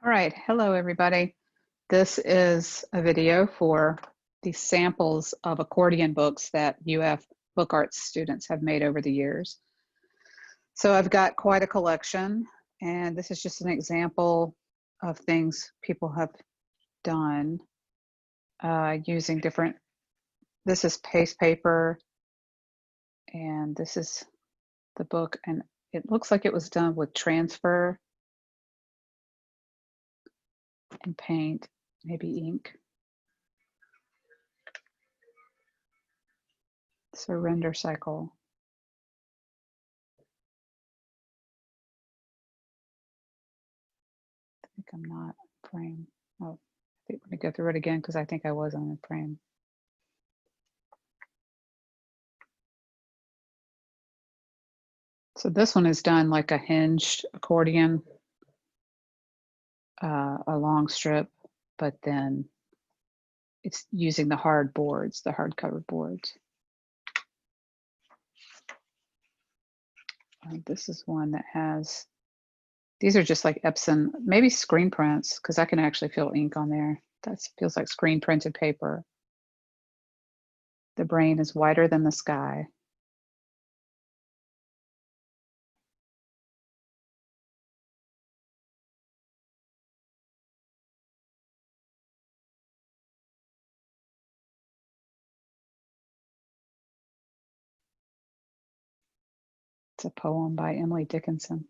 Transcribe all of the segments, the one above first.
All right, hello everybody. This is a video for the samples of accordion books that UF Book Arts students have made over the years. So I've got quite a collection, and this is just an example of things people have done using different, this is paste paper, and this is the book, and it looks like it was done with transfer and paint, maybe ink. Surrender cycle. I think I'm not frame. Oh, let me go through it again because I think I was on a frame. So this one is done like a hinged accordion, a long strip, but then it's using the hard boards, the hardcover boards. This is one that has, these are just like Epson, maybe screen prints, because I can actually feel ink on there. That feels like screen printed paper. The brain is whiter than the sky. It's a poem by Emily Dickinson.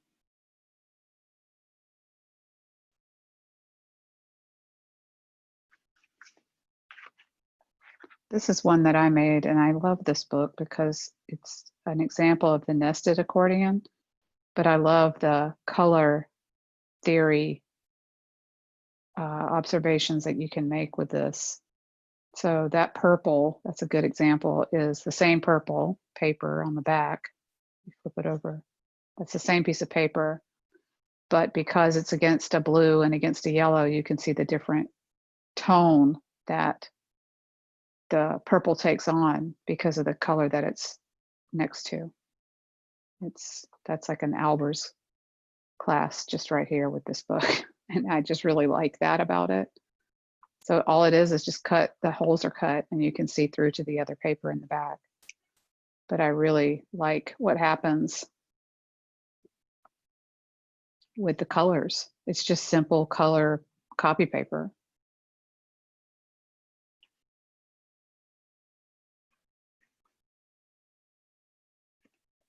This is one that I made, and I love this book because it's an example of the nested accordion, but I love the color theory observations that you can make with this. So that purple, that's a good example, is the same purple paper on the back. You flip it over. That's the same piece of paper, but because it's against a blue and against a yellow, you can see the different tone that the purple takes on because of the color that it's next to. That's like an Albers class just right here with this book. And I just really like that about it. So all it is just cut, the holes are cut and you can see through to the other paper in the back. But I really like what happens with the colors. It's just simple color copy paper.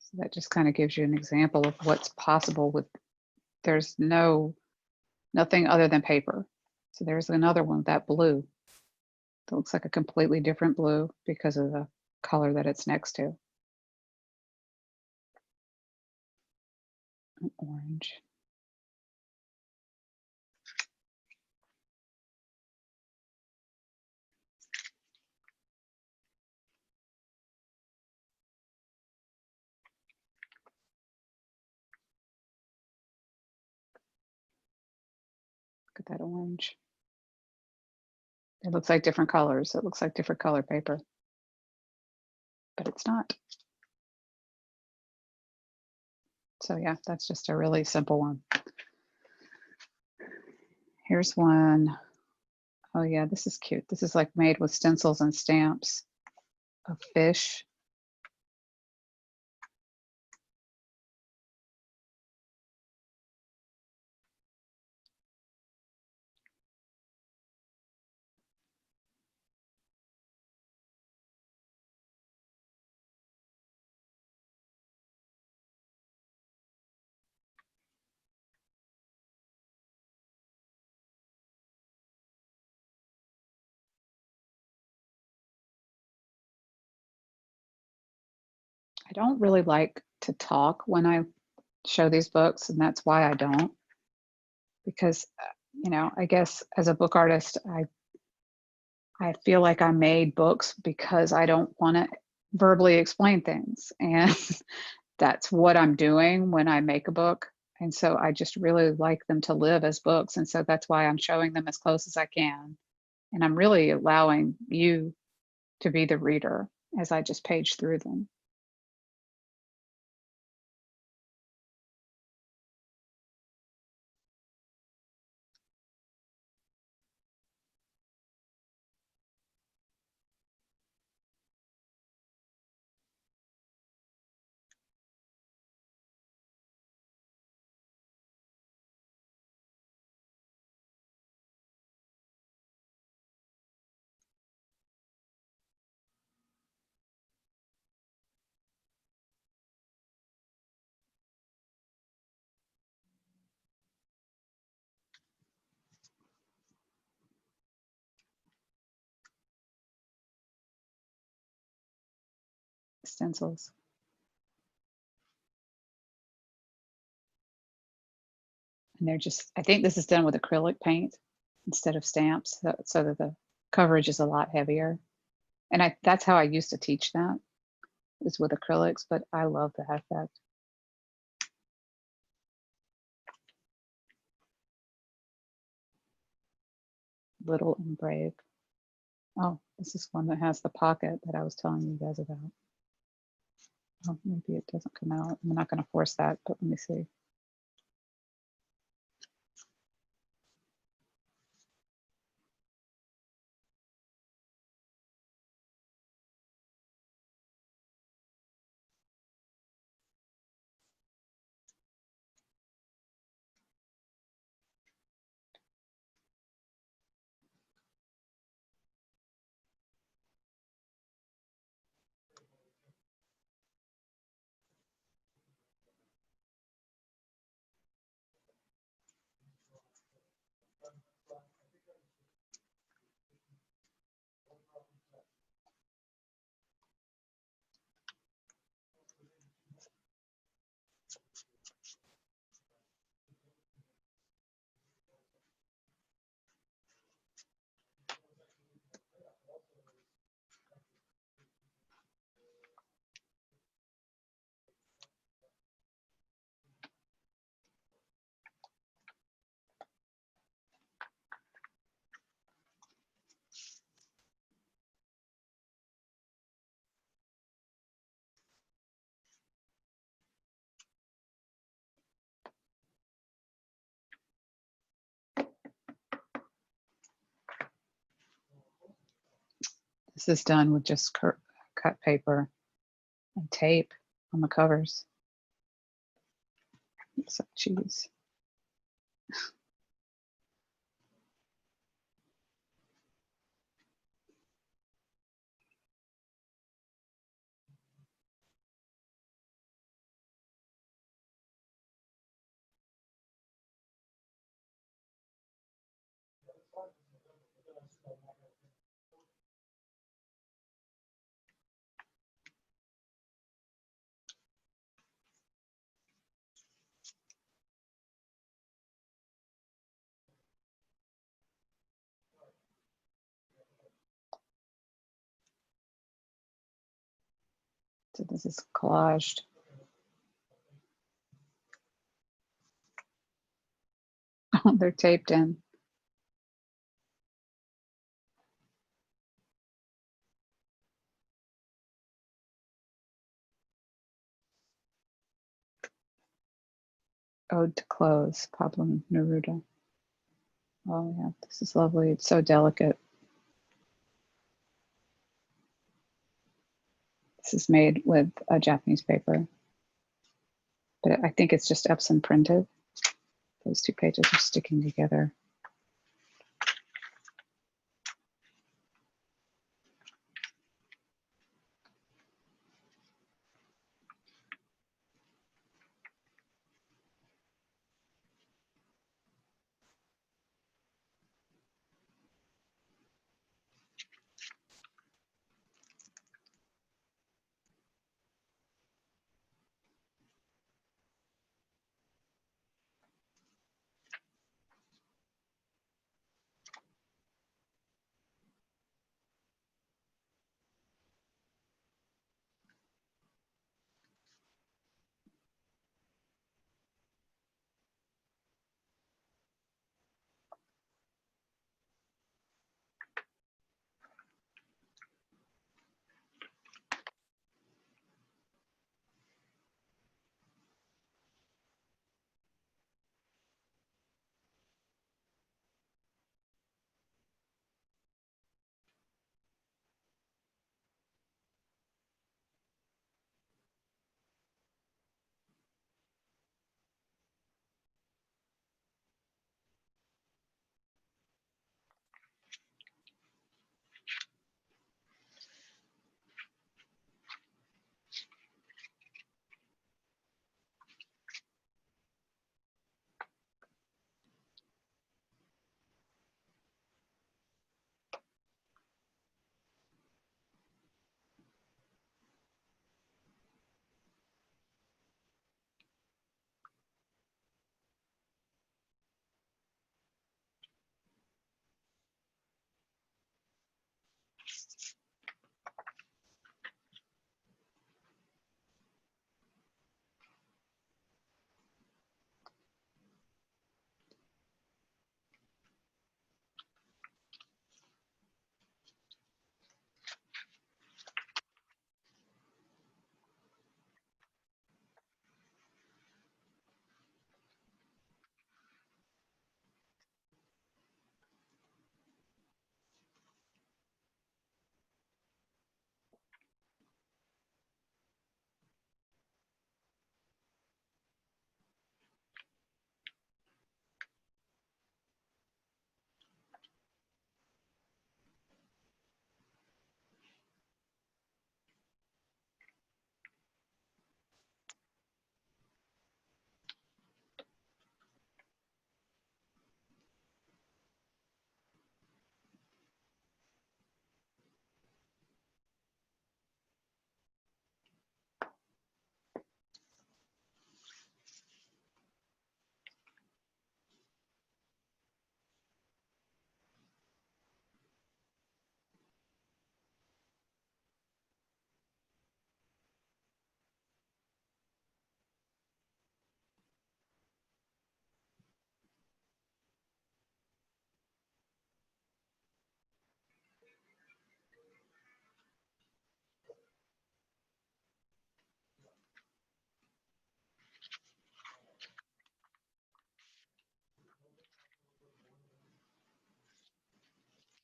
So that just kind of gives you an example of what's possible with, there's nothing other than paper. So there's another one, that blue. It looks like a completely different blue because of the color that it's next to. An orange. Look at that orange. It looks like different colors. It looks like different color paper, but it's not. So yeah, that's just a really simple one. Here's one. Oh yeah, this is cute. This is like made with stencils and stamps of fish. I don't really like to talk when I show these books, and that's why I don't. Because, you know, I guess as a book artist, I feel like I made books because I don't want to verbally explain things. And that's what I'm doing when I make a book. And so I just really like them to live as books. And so that's why I'm showing them as close as I can. And I'm really allowing you to be the reader as I just page through them. stencils. And they're just, I think this is done with acrylic paint instead of stamps, so that the coverage is a lot heavier. And that's how I used to teach that, is with acrylics, but I love the effect. Little and Brave. Oh, this is one that has the pocket that I was telling you guys about. Oh, maybe it doesn't come out. I'm not going to force that, but let me see. This is done with just cut paper and tape on the covers. Some cheese. So this is collaged. They're taped in. Ode to Clothes, Pablo Neruda. Oh yeah, this is lovely. It's so delicate. This is made with a Japanese paper, but I think it's just Epson printed. Those two pages are sticking together.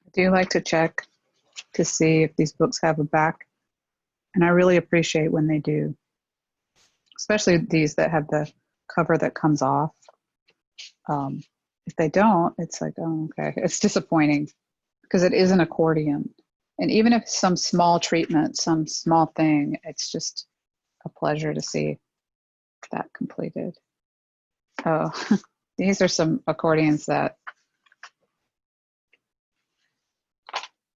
I do like to check to see if these books have a back, and I really appreciate when they do, especially these that have the cover that comes off. If they don't, it's like, oh, okay, it's disappointing because it is an accordion. And even if some small treatment, some small thing, it's just a pleasure to see that completed. Oh, these are some accordions that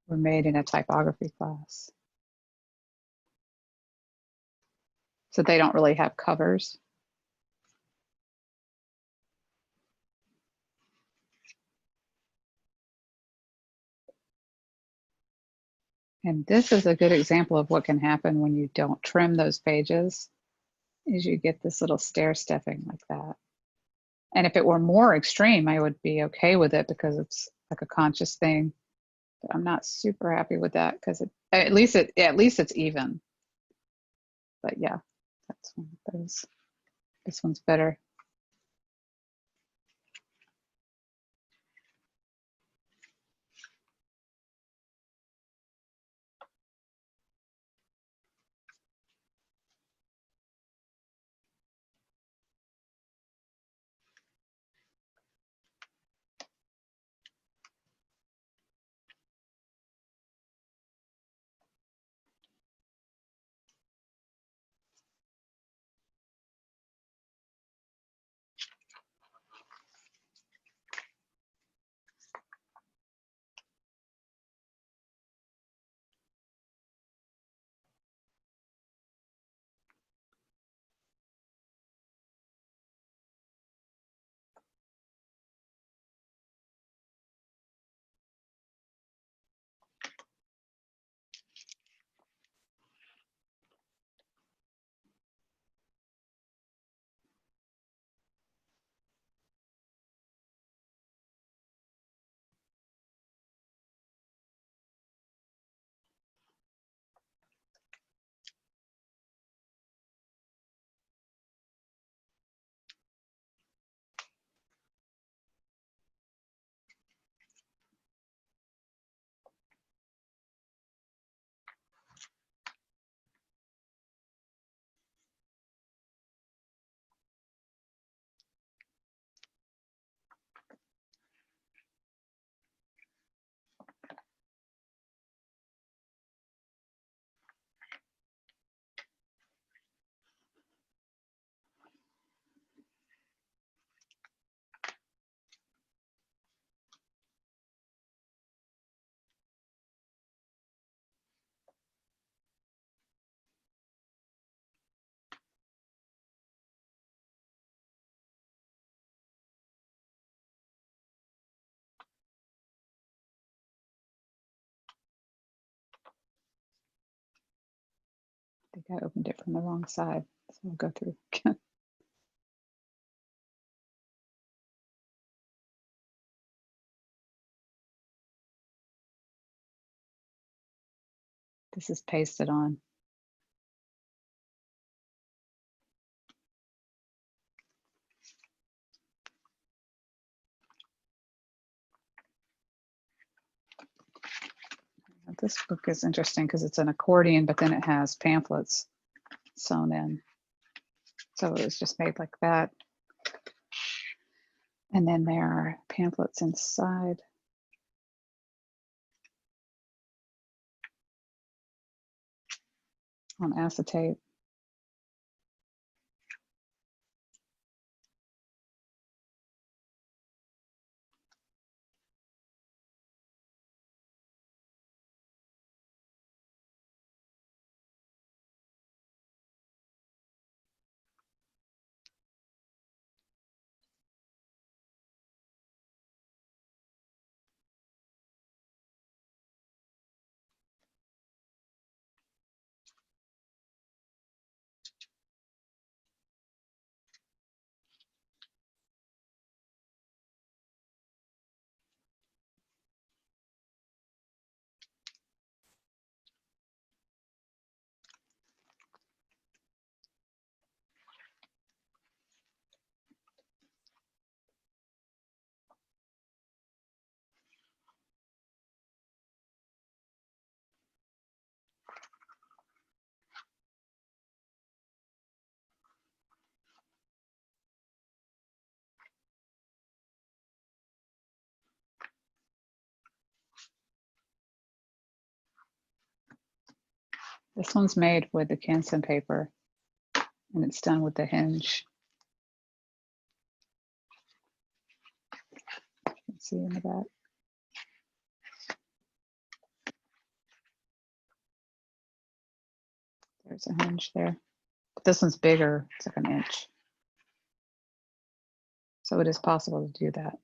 were made in a typography class. So they don't really have covers. And this is a good example of what can happen when you don't trim those pages, is you get this little stair stepping like that. And if it were more extreme, I would be okay with it because it's like a conscious thing. But I'm not super happy with that because at least it's even. But yeah, that's one of those. This one's better. I think I opened it from the wrong side. So I'll go through again. This is pasted on. This book is interesting because it's an accordion, but then it has pamphlets sewn in. So it was just made like that. And then there are pamphlets inside. On acetate. This one's made with the Canson paper, and it's done with the hinge. You can see in the back. There's a hinge there. But this one's bigger, it's like an inch. So it is possible to do that.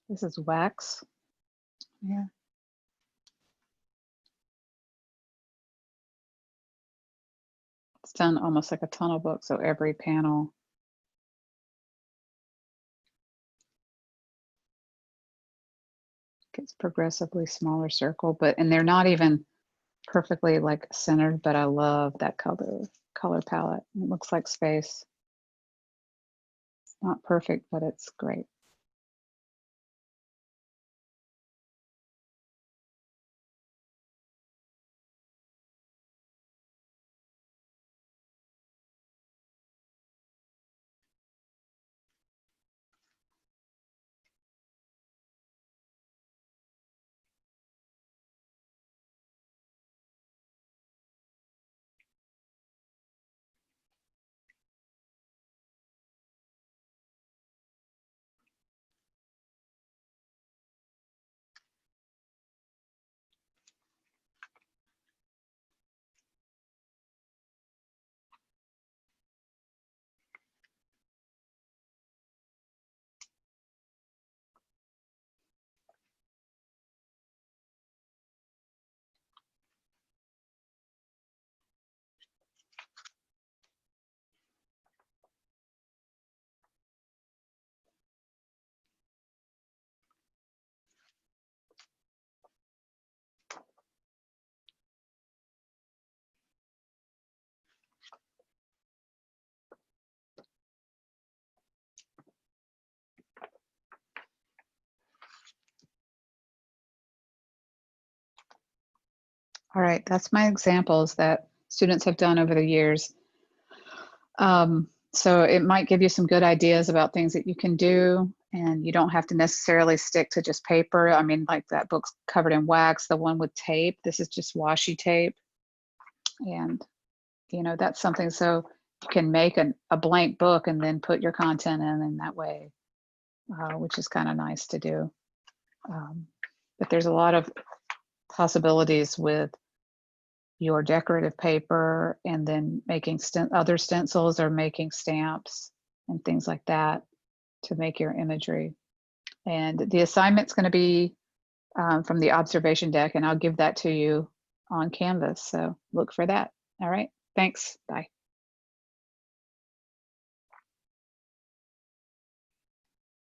This is wax. Yeah. It's done almost like a tunnel book, so every panel gets progressively smaller circle, and they're not even perfectly like centered, but I love that color palette. It looks like space. It's not perfect, but it's great. All right, that's my examples that students have done over the years. So it might give you some good ideas about things that you can do, and you don't have to necessarily stick to just paper. I mean, like that book's covered in wax, the one with tape. This is just washi tape. And, that's something, so you can make a blank book and then put your content in that way, which is kind of nice to do. But there's a lot of possibilities with your decorative paper, and then making other stencils or making stamps and things like that to make your imagery. And the assignment's going to be from the observation deck, and I'll give that to you on Canvas. So look for that. All right. Thanks. Bye.